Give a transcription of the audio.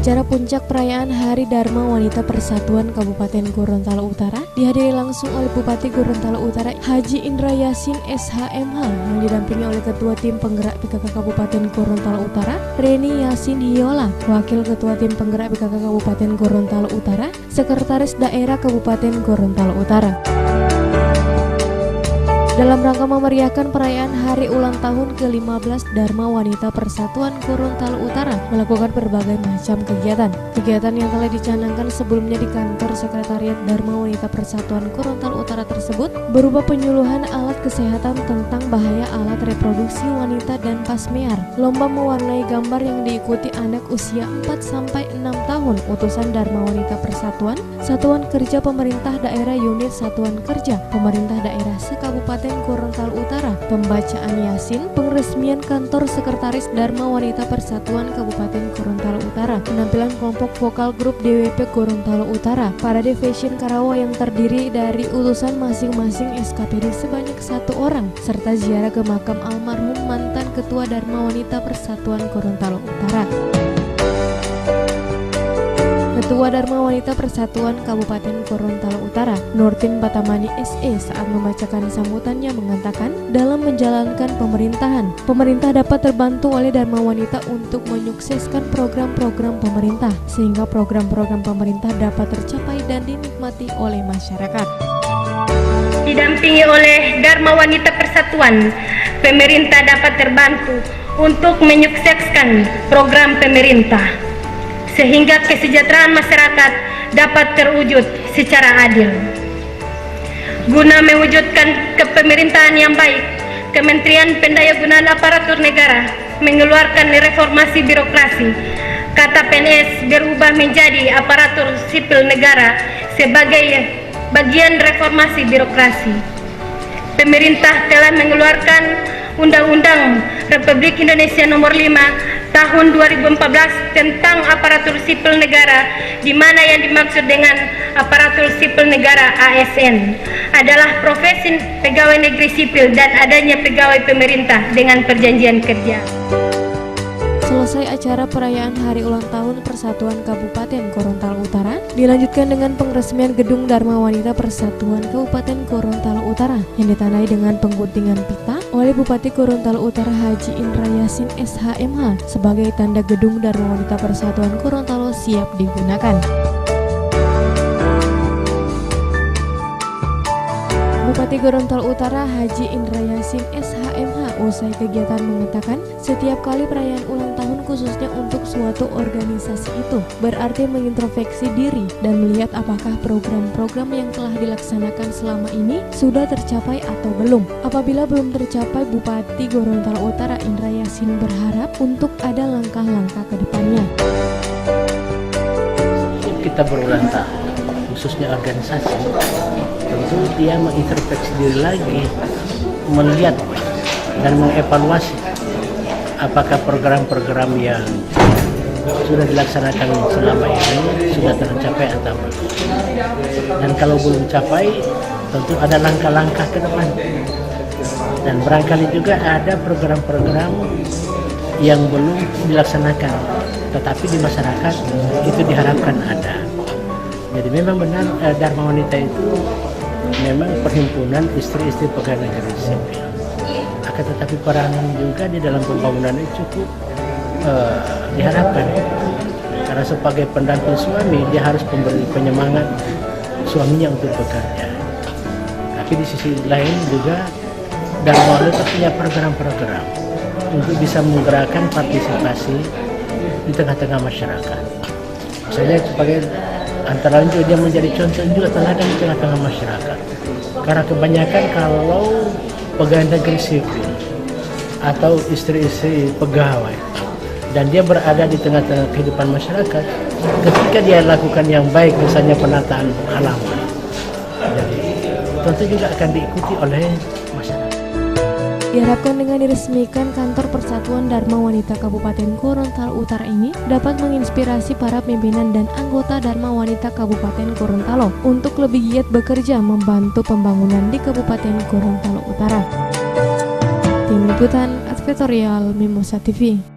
Acara puncak perayaan Hari Dharma Wanita Persatuan Kabupaten Gorontalo Utara dihadiri langsung oleh Bupati Gorontalo Utara Haji Indra Yasin SHMH yang didampingi oleh Ketua Tim Penggerak PKK Kabupaten Gorontalo Utara Reni Yasin Hiola, Wakil Ketua Tim Penggerak PKK Kabupaten Gorontalo Utara, Sekretaris Daerah Kabupaten Gorontalo Utara. Dalam rangka memeriahkan perayaan hari ulang tahun ke-15 Dharma Wanita Persatuan Gorontalo Utara melakukan berbagai macam kegiatan. Kegiatan yang telah dicanangkan sebelumnya di kantor Sekretariat Dharma Wanita Persatuan Gorontalo Utara tersebut berupa penyuluhan alat kesehatan tentang bahaya alat reproduksi wanita dan pasmear, lomba mewarnai gambar yang diikuti anak usia 4-6 tahun utusan Dharma Wanita Persatuan, Satuan Kerja Pemerintah Daerah Unit Satuan Kerja Pemerintah Daerah Sekabupaten Gorontalo Utara, pembacaan Yasin, pengresmian kantor Sekretaris Dharma Wanita Persatuan Kabupaten Gorontalo Utara, penampilan kelompok vokal grup DWP Gorontalo Utara, parade fashion Karawa yang terdiri dari utusan masing-masing SKPD sebanyak 1 orang, serta ziarah ke makam almarhum mantan Ketua Dharma Wanita Persatuan Gorontalo Utara. Ketua Dharma Wanita Persatuan Kabupaten Gorontalo Utara, Nurtin Batamani SE saat membacakan sambutannya mengatakan, dalam menjalankan pemerintahan, pemerintah dapat terbantu oleh Dharma Wanita untuk menyukseskan program-program pemerintah, sehingga program-program pemerintah dapat tercapai dan dinikmati oleh masyarakat. Didampingi oleh Dharma Wanita Persatuan, pemerintah dapat terbantu untuk menyukseskan program pemerintah, sehingga kesejahteraan masyarakat dapat terwujud secara adil. Guna mewujudkan kepemerintahan yang baik, Kementerian Pendayagunaan Aparatur Negara mengeluarkan reformasi birokrasi. Kata PNS berubah menjadi aparatur sipil negara sebagai bagian reformasi birokrasi. Pemerintah telah mengeluarkan Undang-Undang Republik Indonesia Nomor 5 Tahun 2014 tentang aparatur sipil negara, di mana yang dimaksud dengan aparatur sipil negara ASN adalah profesi pegawai negeri sipil dan adanya pegawai pemerintah dengan perjanjian kerja. Selesai acara perayaan Hari Ulang Tahun Persatuan Kabupaten Gorontalo Utara, dilanjutkan dengan pengresmian Gedung Dharma Wanita Persatuan Kabupaten Gorontalo Utara yang ditanai dengan pengguntingan pita oleh Bupati Gorontalo Utara Haji Indra Yasin SHMH sebagai tanda Gedung Dharma Wanita Persatuan Gorontalo siap digunakan. Bupati Gorontalo Utara Haji Indra Yasin SHMH usai kegiatan mengatakan, setiap kali perayaan ulang tahun khususnya untuk suatu organisasi itu berarti mengintrospeksi diri dan melihat apakah program-program yang telah dilaksanakan selama ini sudah tercapai atau belum. Apabila belum tercapai, Bupati Gorontalo Utara Indra Yasin berharap untuk ada langkah-langkah ke depannya. Kita berulang tahun, khususnya organisasi, tentu dia mengintrospeksi diri lagi, melihat dan mengevaluasi apakah program-program yang sudah dilaksanakan selama ini sudah tercapai atau belum. Dan kalau belum capai, tentu ada langkah-langkah ke depan. Dan barangkali juga ada program-program yang belum dilaksanakan, tetapi di masyarakat itu diharapkan ada. Jadi memang benar Dharma Wanita itu memang perhimpunan istri-istri pegawai negeri sipil. Akan tetapi peranan juga di dalam pembangunan itu cukup diharapkan. Karena sebagai pendamping suami, dia harus memberi penyemangat suaminya untuk bekerja. Tapi di sisi lain juga Dharma Wanita punya program-program untuk bisa menggerakkan partisipasi di tengah-tengah masyarakat. Misalnya sebagai antara lain juga dia menjadi contoh juga teladan di tengah-tengah masyarakat. Karena kebanyakan kalau pegawai negeri sipil atau istri-istri pegawai dan dia berada di tengah-tengah kehidupan masyarakat, ketika dia lakukan yang baik, misalnya penataan halaman, jadi tentu juga akan diikuti oleh masyarakat. Diharapkan dengan diresmikan kantor Persatuan Dharma Wanita Kabupaten Gorontalo Utara ini dapat menginspirasi para pimpinan dan anggota Dharma Wanita Kabupaten Gorontalo untuk lebih giat bekerja membantu pembangunan di Kabupaten Gorontalo Utara. Tim Liputan Advertorial Mimosa TV.